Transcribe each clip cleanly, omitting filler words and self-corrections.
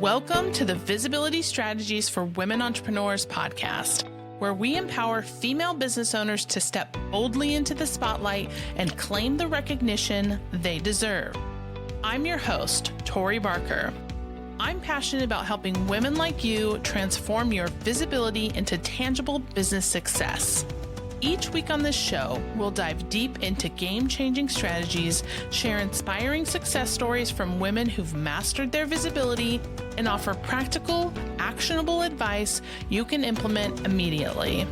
Welcome to the Visibility Strategies for Women Entrepreneurs podcast, where we empower female business owners to step boldly into the spotlight and claim the recognition they deserve. I'm your host, Tori Barker. I'm passionate about helping women like you transform your visibility into tangible business success. Each week on this show, we'll dive deep into game-changing strategies, share inspiring success stories from women who've mastered their visibility, and offer practical, actionable advice you can implement immediately.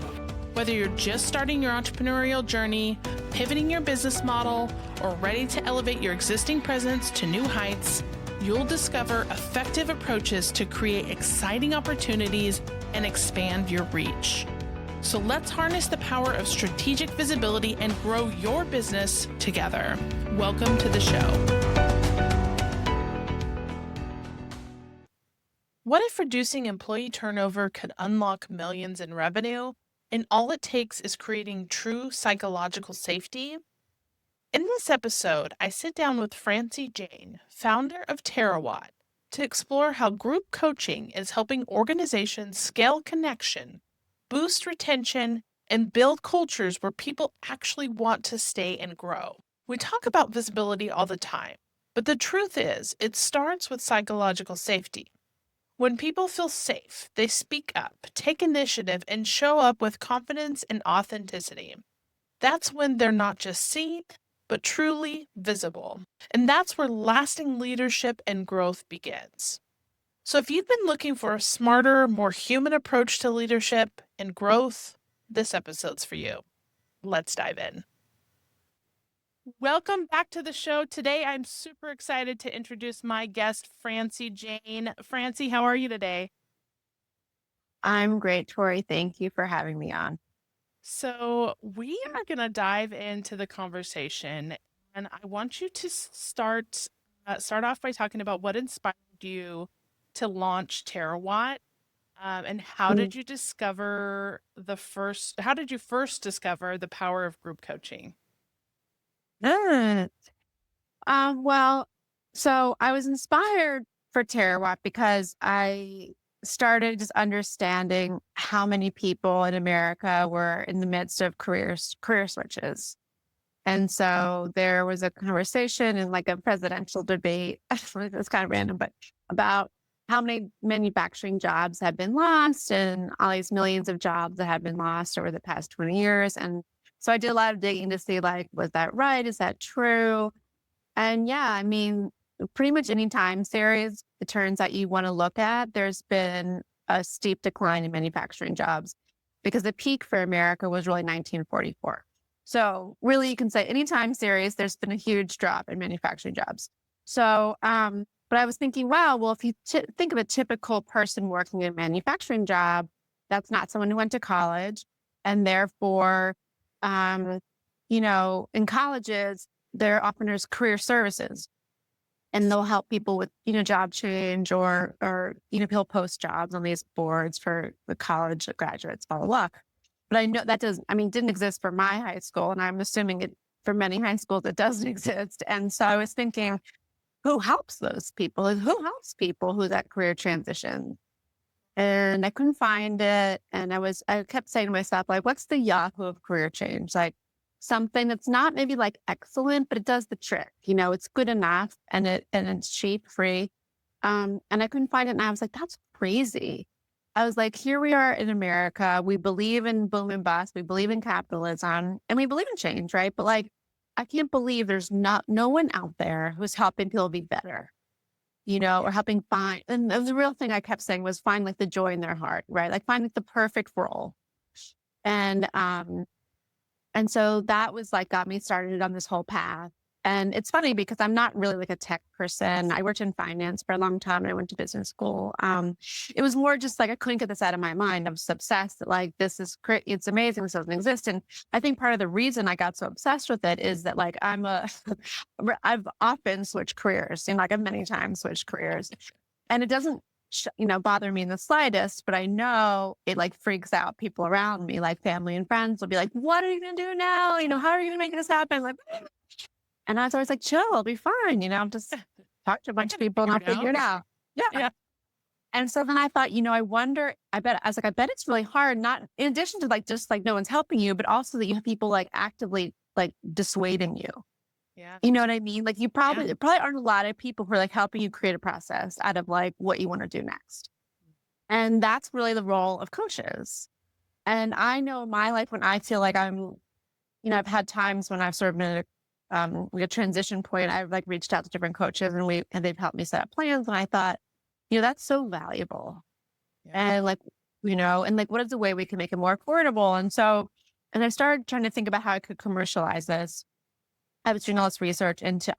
Whether you're just starting your entrepreneurial journey, pivoting your business model, or ready to elevate your existing presence to new heights, you'll discover effective approaches to create exciting opportunities and expand your reach. So let's harness the power of strategic visibility and grow your business together. Welcome to the show. What if reducing employee turnover could unlock millions in revenue, and all it takes is creating true psychological safety? In this episode, I sit down with Francie Jain, founder of Terawatt, to explore how group coaching is helping organizations scale connection, boost retention, and build cultures where people actually want to stay and grow. We talk about visibility all the time, but the truth is, it starts with psychological safety. When people feel safe, they speak up, take initiative, and show up with confidence and authenticity. That's when they're not just seen, but truly visible. And that's where lasting leadership and growth begins. So if you've been looking for a smarter, more human approach to leadership and growth, this episode's for you. Let's dive in. Welcome back to the show. Today, I'm super excited to introduce my guest, Francie Jain. Francie, how are you today? I'm great, Tori. Thank you for having me on. So we are going to dive into the conversation, and I want you to start off by talking about what inspired you to launch Terawatt, and how did you first discover the power of group coaching? Mm. So I was inspired for Terawatt because I started just understanding how many people in America were in the midst of career switches. And so there was a conversation in like a presidential debate, it's kind of random, but about how many manufacturing jobs had been lost and all these millions of jobs that had been lost over the past 20 years. And so I did a lot of digging to see, like, was that right? Is that true? And yeah, I mean, pretty much any time series, it turns out you want to look at, there's been a steep decline in manufacturing jobs because the peak for America was really 1944. So really, you can say any time series, there's been a huge drop in manufacturing jobs. So, but I was thinking, wow, well, if you think of a typical person working in a manufacturing job, that's not someone who went to college. And therefore, in colleges, they're often there's career services. And they'll help people with, job change or people post jobs on these boards for the college graduates, blah, blah, blah. But I know that didn't exist for my high school. And I'm assuming it for many high schools, it doesn't exist. And so I was thinking, who helps those people? And who helps people who that career transition? And I couldn't find it. And I kept saying to myself, like, what's the Yahoo of career change? Like something that's not maybe like excellent, but it does the trick. It's good enough and it's cheap, free. And I couldn't find it. And I was like, that's crazy. I was like, here we are in America. We believe in boom and bust. We believe in capitalism and we believe in change, right? But like, I can't believe there's no one out there who's helping people be better, or helping find. And the real thing I kept saying was find like the joy in their heart, right? Like find like the perfect role. And so that was like, got me started on this whole path. And it's funny because I'm not really like a tech person. I worked in finance for a long time and I went to business school. It was more just like, I couldn't get this out of my mind. I was obsessed that like, this is great. It's amazing. This doesn't exist. And I think part of the reason I got so obsessed with it is that like, I've often switched careers, like I've many times switched careers and it doesn't, bother me in the slightest, but I know it like freaks out people around me, like family and friends will be like, what are you going to do now? How are you going to make this happen? Like, and I was always like, chill, I'll be fine. I'll just talk to a bunch of people and I'll figure it out. Yeah. And so then I thought, I wonder, I bet it's really hard, not in addition to like, just like no one's helping you, but also that you have people like actively like dissuading you. Yeah. You know what I mean? Like Yeah. there probably aren't a lot of people who are like helping you create a process out of like what you want to do next. And that's really the role of coaches. And I know in my life when I feel like I've had times when I've sort of been at like a transition point. I've like reached out to different coaches and they've helped me set up plans. And I thought, that's so valuable. Yeah. And like, and like, what is the way we can make it more affordable? And I started trying to think about how I could commercialize this. I was doing all this research into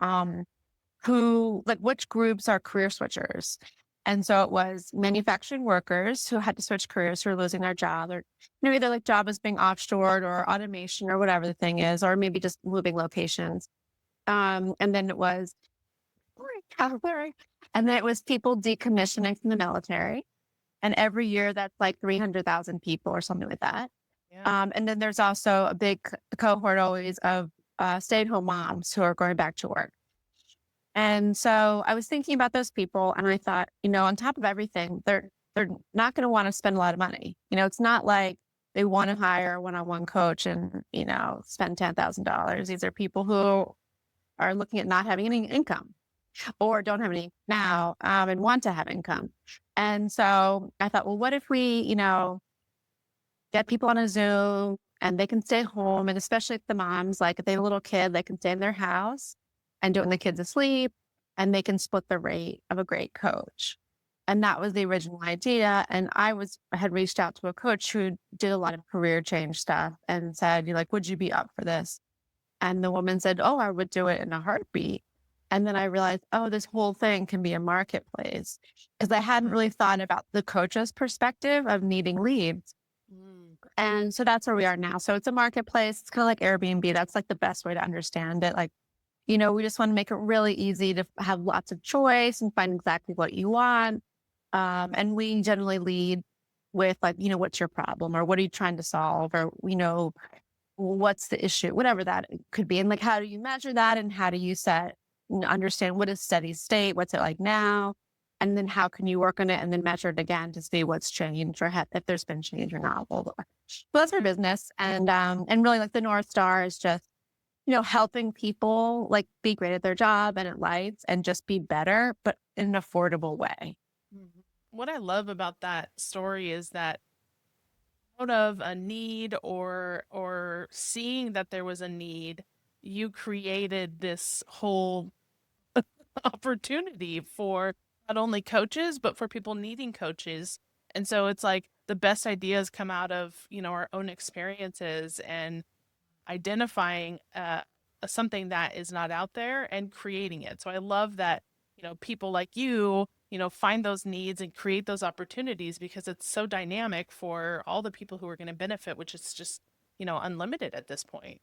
which groups are career switchers. And so it was manufacturing workers who had to switch careers, who are losing their job, or either like job is being offshored or automation or whatever the thing is, or maybe just moving locations. And then it was and then it was people decommissioning from the military. And every year that's like 300,000 people or something like that. Yeah. And then there's also a big cohort always of stay-at-home moms who are going back to work. And so I was thinking about those people and I thought, on top of everything, they're not going to want to spend a lot of money. It's not like they want to hire a one-on-one coach and, spend $10,000. These are people who are looking at not having any income or don't have any now and want to have income. And so I thought, well, what if we, get people on a Zoom and they can stay home, and especially if the moms, like if they have a little kid, they can stay in their house and do it when the kid's asleep, and they can split the rate of a great coach. And that was the original idea. And I had reached out to a coach who did a lot of career change stuff and said, would you be up for this? And the woman said, oh, I would do it in a heartbeat. And then I realized, oh, this whole thing can be a marketplace, because I hadn't really thought about the coach's perspective of needing leads. And so that's where we are now. So it's a marketplace. It's kind of like Airbnb. That's like the best way to understand it. Like, we just want to make it really easy to have lots of choice and find exactly what you want. And we generally lead with like, what's your problem, or what are you trying to solve, or, what's the issue, whatever that could be. And like, how do you measure that? And how do you understand what is steady state? What's it like now? And then how can you work on it and then measure it again to see what's changed or if there's been change or not. Well, that's our business. And really like the North Star is just, helping people like be great at their job and at life and just be better, but in an affordable way. What I love about that story is that out of a need or seeing that there was a need, you created this whole opportunity for not only coaches, but for people needing coaches. And so it's like the best ideas come out of, our own experiences and identifying something that is not out there and creating it. So I love that, people like you, find those needs and create those opportunities, because it's so dynamic for all the people who are going to benefit, which is just, unlimited at this point.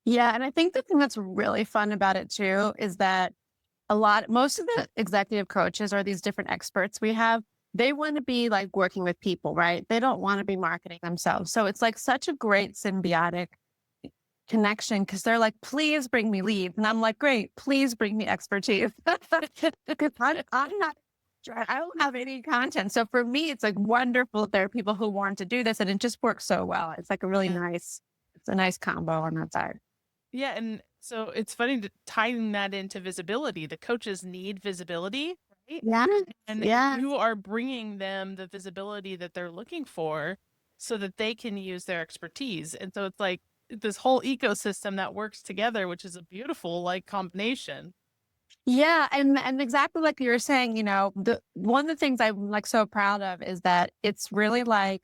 Yeah. And I think the thing that's really fun about it too is that most of the executive coaches or these different experts we have, they want to be like working with people, right? They don't want to be marketing themselves. So it's like such a great symbiotic connection, because they're like, please bring me leads. And I'm like, great, please bring me expertise. Because I'm not, I don't have any content. So for me, it's like wonderful that there are people who want to do this, and it just works so well. It's like a really nice combo on that side. Yeah. And so it's funny to tying that into visibility. The coaches need visibility, right? Yeah. And you are bringing them the visibility that they're looking for so that they can use their expertise. And so it's like this whole ecosystem that works together, which is a beautiful like combination. Yeah. And exactly like you were saying, one of the things I'm like so proud of is that it's really like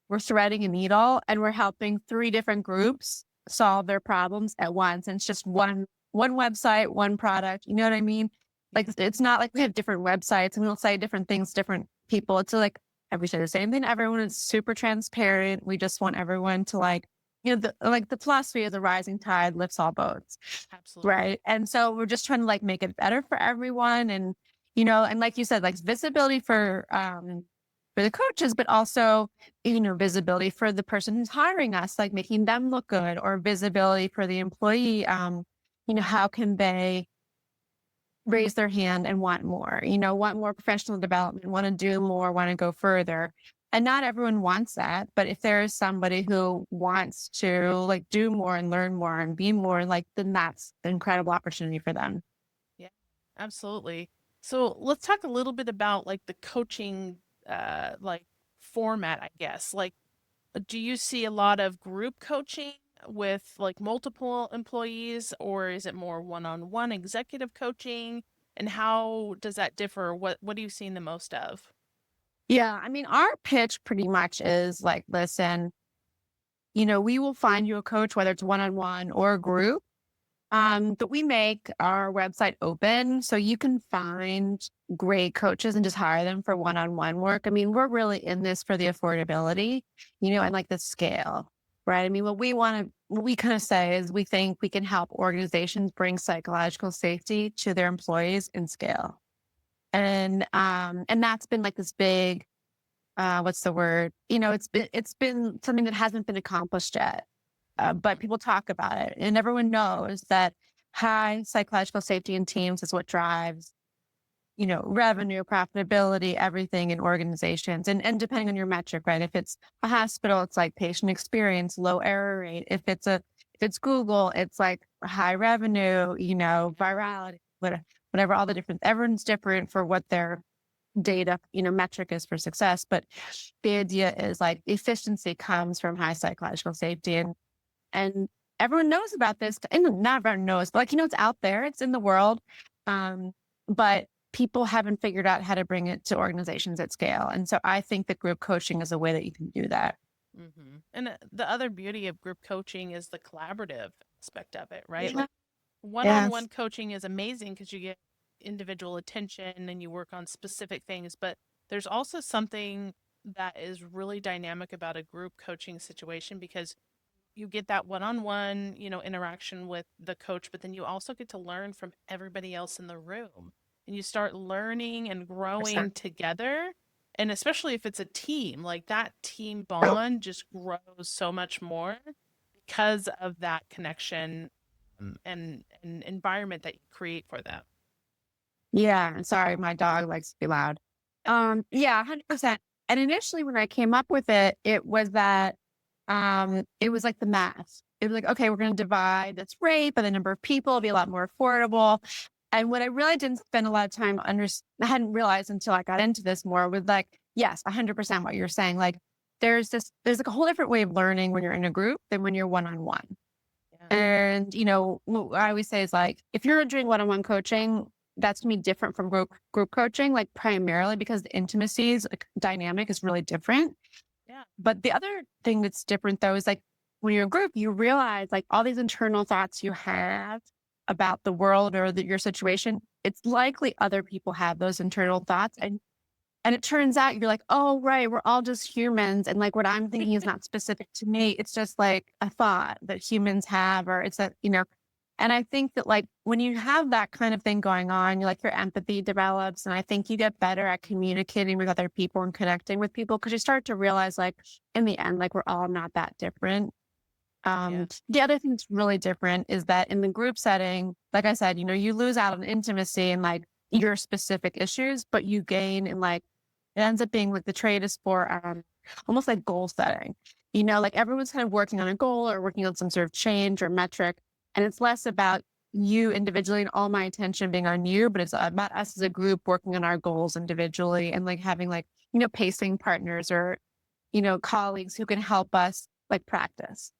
we're threading a needle and we're helping 3 different groups solve their problems at once. And it's just one website, one product. You know what I mean? Like, it's not like we have different websites and we'll say different things, different people. It's like, we say the same thing. Everyone is super transparent. We just want everyone to like, the philosophy of the rising tide lifts all boats. Absolutely. Right. And so we're just trying to like make it better for everyone. And, and like you said, like visibility for the coaches, but also, visibility for the person who's hiring us, like making them look good, or visibility for the employee. How can they raise their hand and want more, want more professional development, want to do more, want to go further. And not everyone wants that. But if there is somebody who wants to like do more and learn more and be more, like, then that's an incredible opportunity for them. Yeah, absolutely. So let's talk a little bit about like the coaching like format, I guess. Like, do you see a lot of group coaching with like multiple employees, or is it more one-on-one executive coaching? And how does that differ? What are you seeing the most of? Yeah. I mean, our pitch pretty much is like, listen, we will find you a coach, whether it's one-on-one or a group. But we make our website open so you can find great coaches and just hire them for one-on-one work. I mean, we're really in this for the affordability, and like the scale, right? I mean, what we kind of say is we think we can help organizations bring psychological safety to their employees in scale. And that's been like this big, what's the word? It's been something that hasn't been accomplished yet. But people talk about it, and everyone knows that high psychological safety in teams is what drives, revenue, profitability, everything in organizations. And depending on your metric, right? If it's a hospital, it's like patient experience, low error rate. If it's Google, it's like high revenue, virality, whatever, all the different, everyone's different for what their data, metric is for success. But the idea is like efficiency comes from high psychological safety. And everyone knows about this, and not everyone knows, but like, it's out there, it's in the world. But people haven't figured out how to bring it to organizations at scale. And so I think that group coaching is a way that you can do that. And the other beauty of group coaching is the collaborative aspect of it, right? Yeah. Like one-on-one Yes. coaching is amazing because you get individual attention and you work on specific things, but there's also something that is really dynamic about a group coaching situation because you get that one-on-one, interaction with the coach, but then you also get to learn from everybody else in the room. And you start learning and growing 100%. together. And especially if it's a team, like that team bond just grows so much more because of that connection and environment that you create for them. Yeah. Sorry, my dog likes to be loud. Yeah, 100%. And initially when I came up with it, it was like the math. It was like, okay, we're going to divide this rate by the number of people, it'll be a lot more affordable. And what I really didn't spend a lot of time I hadn't realized until I got into this more was like, yes, 100% what you're saying. Like there's like a whole different way of learning when you're in a group than when you're one-on-one. Yeah. And, what I always say is like, if you're doing one-on-one coaching, that's gonna be different from group coaching, like primarily because the intimacies like, dynamic is really different. Yeah. But the other thing that's different though is like when you're in a group, you realize like all these internal thoughts you have about the world or your situation, it's likely other people have those internal thoughts. And it turns out you're like, oh, right, we're all just humans. And like what I'm thinking is not specific to me. It's just like a thought that humans have, or it's and I think that like when you have that kind of thing going on, you like your empathy develops. And I think you get better at communicating with other people and connecting with people because you start to realize like in the end, like we're all not that different. Yeah. The other thing that's really different is that in the group setting, like I said, you lose out on intimacy and like your specific issues, but you gain in like it ends up being like the trade is for almost like goal setting. Like everyone's kind of working on a goal or working on some sort of change or metric. And it's less about you individually and all my attention being on you, but it's about us as a group working on our goals individually and like having like, pacing partners or, colleagues who can help us like practice.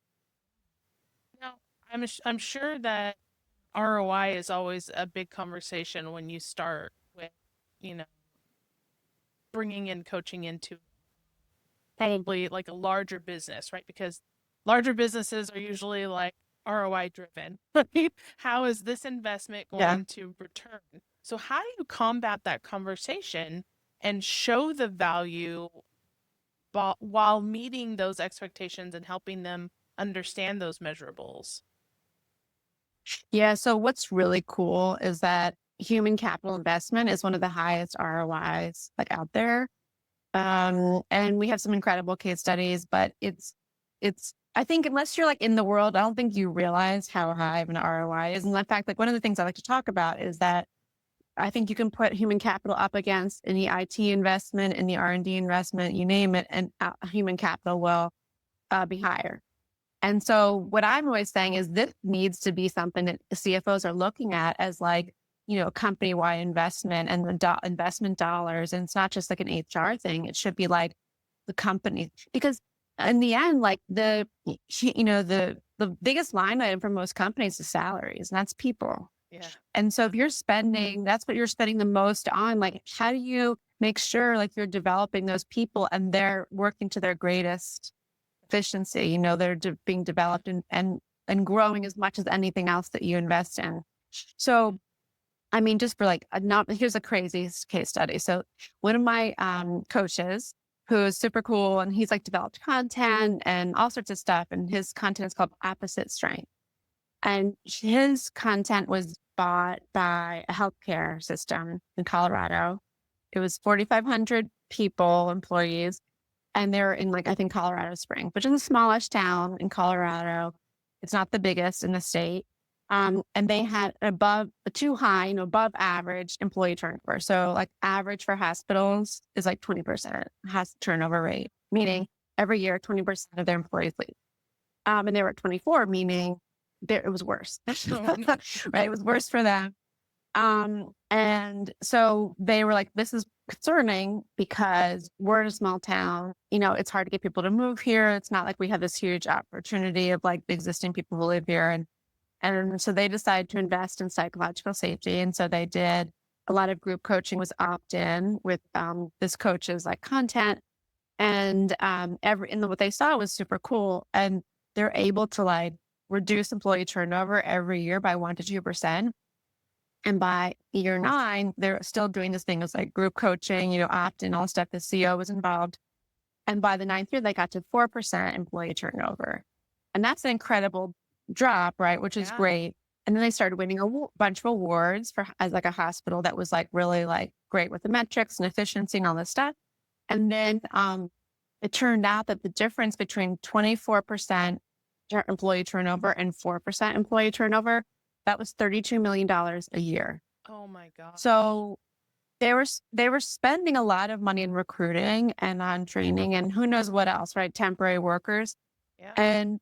Now, I'm sure that ROI is always a big conversation when you start with, you know, bringing in coaching into probably like a larger business, right? Because larger businesses are usually like ROI driven. Right? How is this investment Yeah. going to return? So how do you combat that conversation and show the value while meeting those expectations and helping them understand those measurables? Yeah. So what's really cool is that human capital investment is one of the highest ROIs like out there. And we have some incredible case studies, but I think unless you're like in the world, I don't think you realize how high of an ROI is. And in fact, like one of the things I like to talk about is that I think you can put human capital up against any IT investment, any R&D investment, you name it, and human capital will be higher. And so what I'm always saying is this needs to be something that CFOs are looking at as like, company-wide investment and the investment dollars. And it's not just like an HR thing. It should be like the company, because in the end, like the biggest line item for most companies is salaries, and that's people. Yeah. And so if you're spending, that's what you're spending the most on. Like, how do you make sure like you're developing those people and they're working to their greatest efficiency? They're being developed and growing as much as anything else that you invest in. So, I mean, just for like, here's a crazy case study. So one of my coaches, who is super cool, and he's like developed content and all sorts of stuff. And his content is called Opposite Strength. And his content was bought by a healthcare system in Colorado. It was 4,500 people, employees, and they're in like, I think Colorado Springs, which is a smallish town in Colorado. It's not the biggest in the state. And they had above average employee turnover. So like average for hospitals is like 20% has turnover rate, meaning every year, 20% of their employees leave. And they were at 24, meaning it was worse, right? It was worse for them. And so they were like, this is concerning because we're in a small town. It's hard to get people to move here. It's not like we have this huge opportunity of like the existing people who live here. And so they decided to invest in psychological safety. And so they did a lot of group coaching, was opt-in with this coach's like content. And what they saw was super cool. And they're able to like reduce employee turnover every year by 1% to 2%. And by year 9, they're still doing this thing. It's like group coaching, opt-in, all stuff. The CEO was involved. And by the 9th year, they got to 4% employee turnover. And that's an incredible drop, right? Which is great. And then they started winning a bunch of awards as like a hospital that was like really like great with the metrics and efficiency and all this stuff. And then it turned out that the difference between 24% employee turnover and 4% employee turnover, that was $32 million a year. Oh my God. So they were spending a lot of money in recruiting and on training and who knows what else, right? Temporary workers. Yeah. And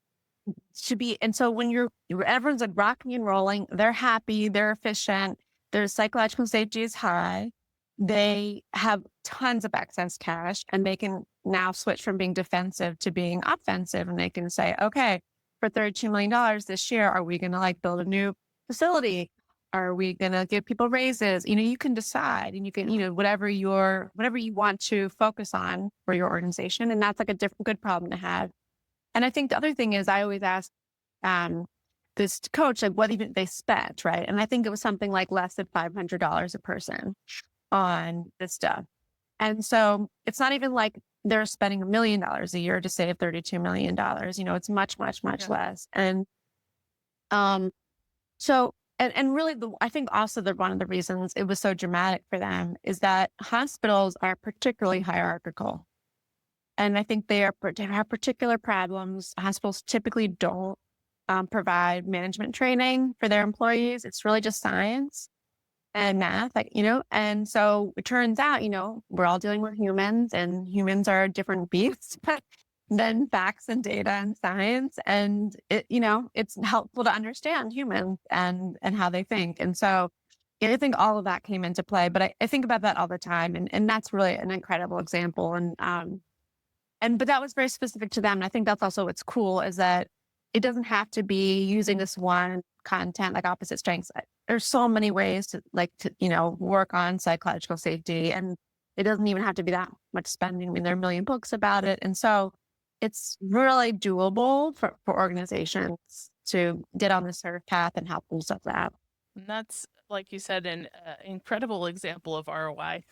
so when everyone's like rocking and rolling, they're happy, they're efficient, their psychological safety is high, they have tons of excess cash, and they can now switch from being defensive to being offensive. And they can say, okay, for $32 million this year, are we going to like build a new facility? Are we going to give people raises? You can decide, and you can, whatever you want to focus on for your organization. And that's like a good problem to have. And I think the other thing is I always ask this coach, like, what even they spent, right? And I think it was something like less than $500 a person on this stuff. And so it's not even like they're spending $1 million a year to save $32 million. It's much, much, much less. And so, and really, I think also that one of the reasons it was so dramatic for them is that hospitals are particularly hierarchical. And I think they have particular problems. Hospitals typically don't provide management training for their employees. It's really just science and math, and so it turns out, we're all dealing with humans, and humans are different beasts than facts and data and science. And it's helpful to understand humans and how they think. And so I think all of that came into play, but I think about that all the time. And that's really an incredible example. But that was very specific to them. And I think that's also what's cool is that it doesn't have to be using this one content like opposite strengths. There's so many ways to work on psychological safety, and it doesn't even have to be that much spending. I mean, there are a million books about it. And so it's really doable for organizations to get on this sort of path and help pull stuff out. And that's, like you said, an incredible example of ROI.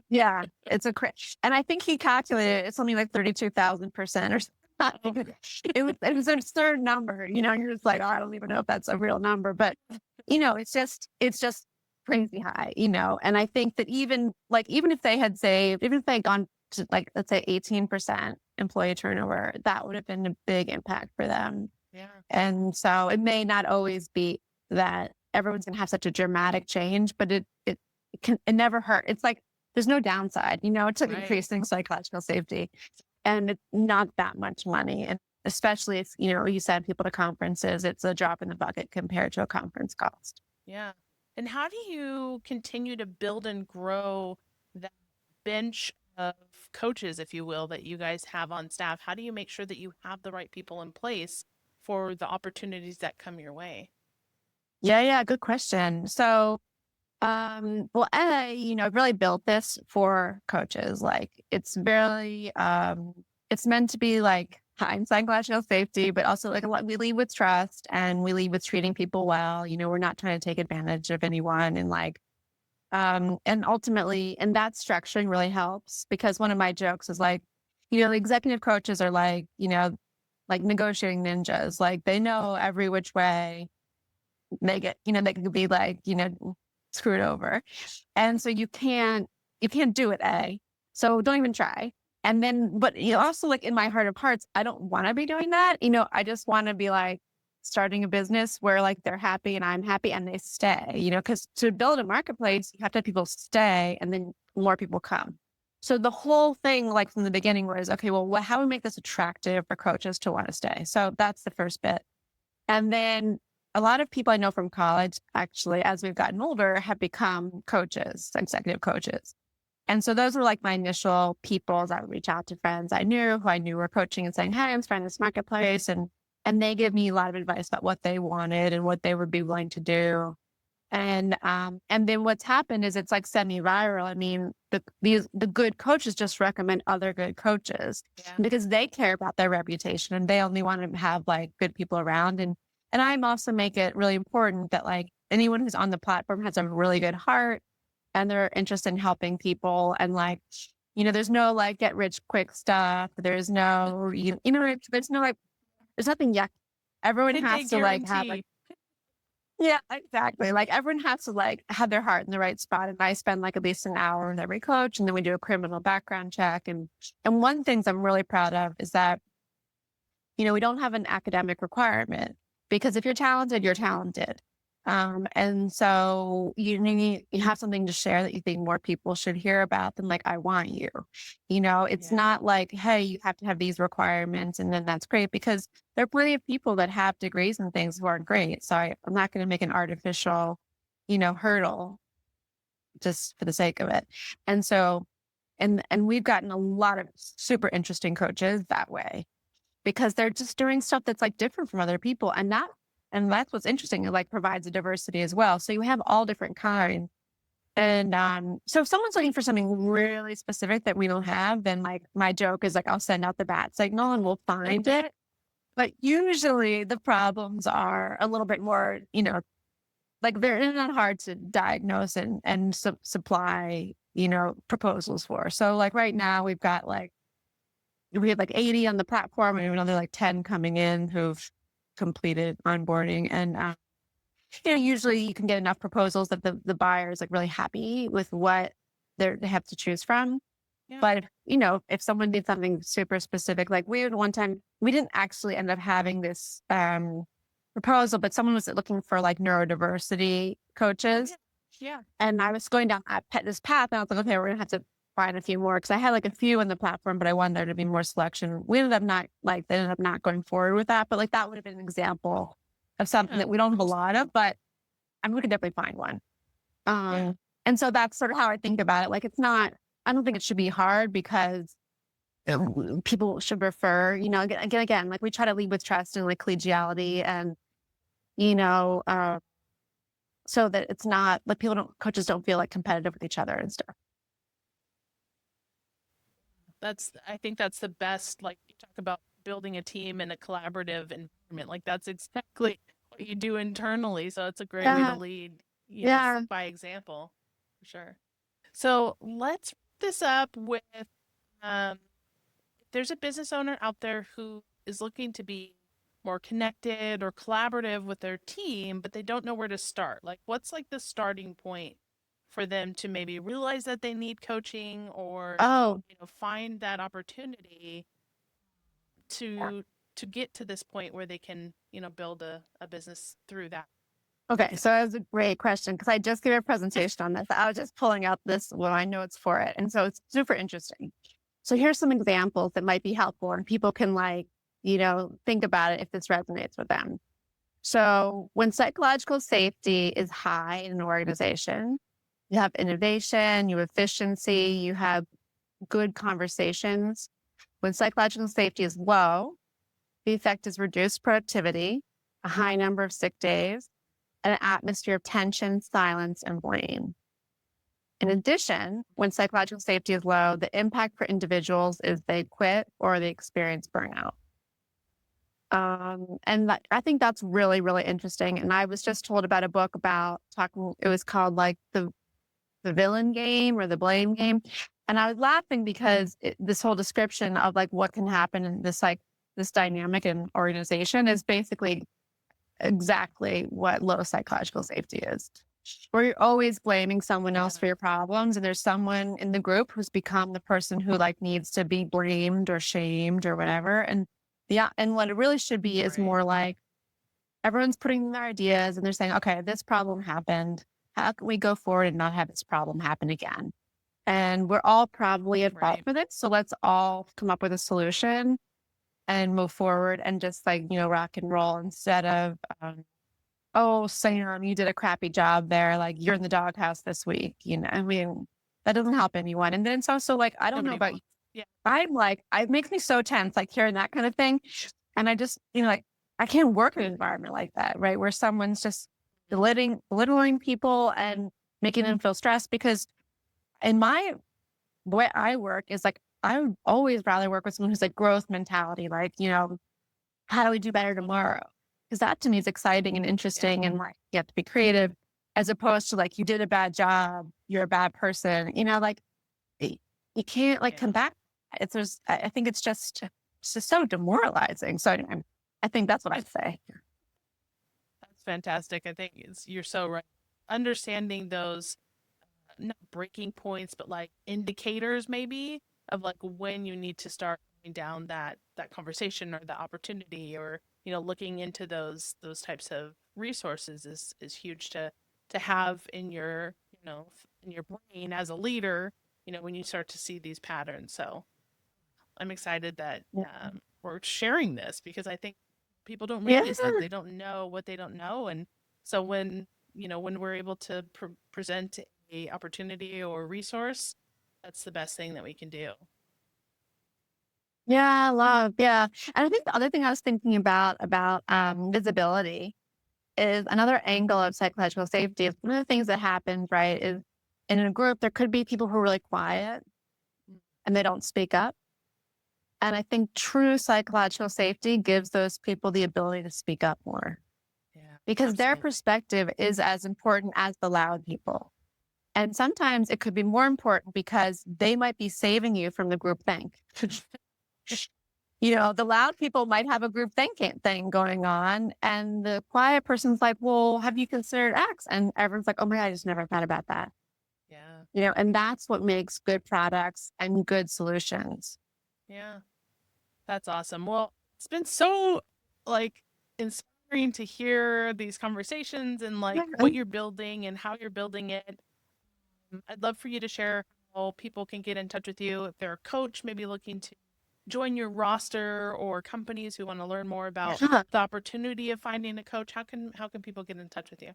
Yeah, it's and I think he calculated it's something like 32,000% or something. It was an absurd number. You're just like, oh, I don't even know if that's a real number, but it's just crazy high. And I think that even if they had gone to like, let's say 18% employee turnover, that would have been a big impact for them. Yeah. And so it may not always be that everyone's going to have such a dramatic change, but it never hurt. It's like, there's no downside, it's like Right. increasing psychological safety, and it's not that much money. And especially if, you send people to conferences, it's a drop in the bucket compared to a conference cost. Yeah. And how do you continue to build and grow that bench of coaches, if you will, that you guys have on staff? How do you make sure that you have the right people in place for the opportunities that come your way? Yeah, good question. So, well, I've really built this for coaches. Like, it's really, it's meant to be like high in psychological safety, but also like we lead with trust and we lead with treating people well. We're not trying to take advantage of anyone, and like, and ultimately, and that structuring really helps, because one of my jokes is like, the executive coaches are like, like negotiating ninjas. Like, they know every which way they could be like, screwed over. And so you can't do it, A. So don't even try. And then, but also, like, in my heart of hearts, I don't want to be doing that. I just want to be like starting a business where like they're happy and I'm happy and they stay, because to build a marketplace, you have to have people stay and then more people come. So the whole thing, like from the beginning, was, okay, well, how do we make this attractive for coaches to want to stay? So that's the first bit. And then a lot of people I know from college, actually, as we've gotten older, have become coaches, executive coaches. And so those were like my initial people that would reach out to friends I knew who I knew were coaching and saying, hey, I'm starting this marketplace. And they give me a lot of advice about what they wanted and what they would be willing to do. And then what's happened is it's like semi-viral. I mean, the good coaches just recommend other good coaches because they care about their reputation and they only want to have like good people around. And I'm also make it really important that like anyone who's on the platform has a really good heart and they're interested in helping people. And like, there's no like get rich quick stuff. There's no, there's no like, there's nothing yuck. Everyone has to like have like, yeah, exactly. Like, everyone has to like have their heart in the right spot. And I spend like at least an hour with every coach, and then we do a criminal background check. And one thing I'm really proud of is that, we don't have an academic requirement, because if you're talented, you're talented. And so you have something to share that you think more people should hear about than like, I want you. It's not like, hey, you have to have these requirements and then that's great, because there are plenty of people that have degrees and things who aren't great. So I'm not going to make an artificial, hurdle just for the sake of it. And so, and we've gotten a lot of super interesting coaches that way, because they're just doing stuff that's like different from other people. And that's what's interesting. It like provides a diversity as well. So you have all different kinds. And so if someone's looking for something really specific that we don't have, then like my joke is like, I'll send out the bat signal and we'll find it. But usually the problems are a little bit more, like they're not hard to diagnose and supply, proposals for. So like right now we have like 80 on the platform and another like 10 coming in who've completed onboarding. And, usually you can get enough proposals that the buyer is like really happy with what they have to choose from. Yeah. But, if someone did something super specific, like we had one time, we didn't actually end up having this proposal, but someone was looking for like neurodiversity coaches. Yeah. And I was going down this path and I was like, okay, we're going to have to find a few more, because I had like a few on the platform, but I wanted there to be more selection. They ended up not going forward with that, but like that would have been an example of something that we don't have a lot of, but we could definitely find one. And so that's sort of how I think about it. Like, I don't think it should be hard, because people should refer, again, like we try to lead with trust and like collegiality and, so that it's not like coaches don't feel like competitive with each other and stuff. I think that's the best, like you talk about building a team in a collaborative environment. Like that's exactly what you do internally. So it's a great way to lead, by example, for sure. So let's wrap this up with, if there's a business owner out there who is looking to be more connected or collaborative with their team, but they don't know where to start. Like, what's like the starting point for them to maybe realize that they need coaching, or find that opportunity to get to this point where they can build a business through that? Okay, so that was a great question because I just gave a presentation on this. I was just pulling out my notes for it. And so it's super interesting. So here's some examples that might be helpful and people can think about it if this resonates with them. So when psychological safety is high in an organization, you have innovation, you have efficiency, you have good conversations. When psychological safety is low, the effect is reduced productivity, a high number of sick days, and an atmosphere of tension, silence, and blame. In addition, when psychological safety is low, the impact for individuals is they quit or they experience burnout. I think that's really, really interesting. And I was just told about a book it was called like the villain game or the blame game. And I was laughing because this whole description of like what can happen in this dynamic in organization is basically exactly what low psychological safety is. Where you're always blaming someone else for your problems, and there's someone in the group who's become the person who like needs to be blamed or shamed or whatever. And what it really should be is more like everyone's putting their ideas and they're saying, okay, this problem happened. How can we go forward and not have this problem happen again? And we're all probably at fault for this. So let's all come up with a solution and move forward and just rock and roll instead of, oh, Sam, you did a crappy job there. Like you're in the doghouse this week. I mean, that doesn't help anyone. And then it's also like, I don't know about you. Yeah. I'm like, it makes me so tense, like hearing that kind of thing. And I just, I can't work in an environment like that, right? Where someone's just belittling people and making them feel stressed because in the way I work is like, I would always rather work with someone who's like growth mentality, like, how do we do better tomorrow? Because that to me is exciting and interesting and like you have to be creative as opposed to like, you did a bad job, you're a bad person, like you can't like come back. I think it's just so demoralizing. So anyway, I think that's what I'd say. That's fantastic. I think you're so right. Understanding those not breaking points, but like indicators maybe of like when you need to start going down that conversation or the opportunity or looking into those types of resources is huge to have in your in your brain as a leader when you start to see these patterns. So I'm excited that we're sharing this because I think people don't realize that they don't know what they don't know. And so when when we're able to present a opportunity or resource, that's the best thing that we can do. Yeah, love. Yeah. And I think the other thing I was thinking about visibility is another angle of psychological safety. Is one of the things that happens, right, is in a group, there could be people who are really quiet and they don't speak up. And I think true psychological safety gives those people the ability to speak up more because their perspective is as important as the loud people. And sometimes it could be more important because they might be saving you from the group think. The loud people might have a group thinking thing going on. And the quiet person's like, well, have you considered X? And everyone's like, oh my God, I just never thought about that. Yeah. And that's what makes good products and good solutions. Yeah. That's awesome. Well, it's been so like inspiring to hear these conversations and like what you're building and how you're building it. I'd love for you to share how people can get in touch with you if they're a coach, maybe looking to join your roster or companies who want to learn more about the opportunity of finding a coach. How can people get in touch with you?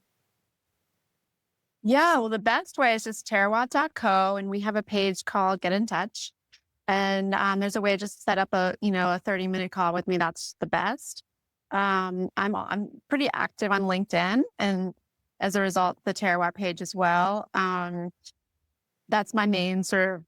Yeah, well, the best way is just Terawatt.co, and we have a page called Get in Touch. And there's a way to just set up a 30-minute call with me. That's the best. I'm pretty active on LinkedIn, and as a result, the Terawatt page as well. That's my main sort of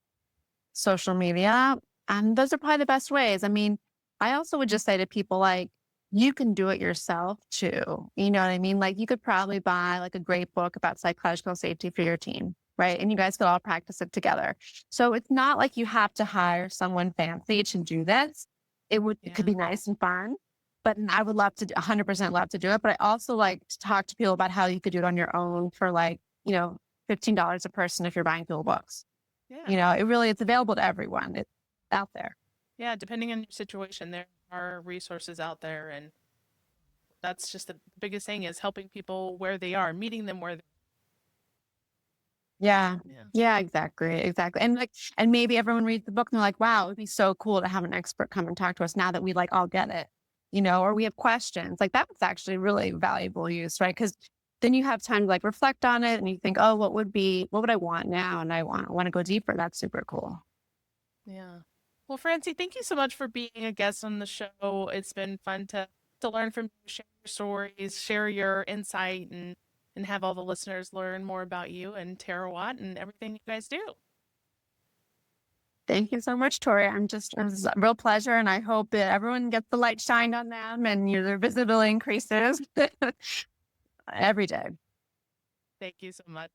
social media. And those are probably the best ways. I mean, I also would just say to people like, you can do it yourself too. You know what I mean? Like you could probably buy like a great book about psychological safety for your team, right? And you guys could all practice it together. So it's not like you have to hire someone fancy to do this. It could be nice and fun, but I would love to 100% love to do it. But I also like to talk to people about how you could do it on your own for like, $15 a person if you're buying full books. Yeah. It's available to everyone. It's out there. Yeah. Depending on your situation, there are resources out there and that's just the biggest thing, is helping people where they are, meeting them where they Yeah. Yeah. Yeah, exactly. And and maybe everyone reads the book and they're like, wow, it'd be so cool to have an expert come and talk to us now that we like all get it, or we have questions. Like that's actually really valuable use, right? Because then you have time to like reflect on it and you think, oh, what would I want now? And I want to go deeper. That's super cool. Yeah. Well, Francie, thank you so much for being a guest on the show. It's been fun to learn from you, share your stories, share your insight, and have all the listeners learn more about you and Terawatt and everything you guys do. Thank you so much, Tori. It was a real pleasure. And I hope that everyone gets the light shined on them and their visibility increases every day. Thank you so much.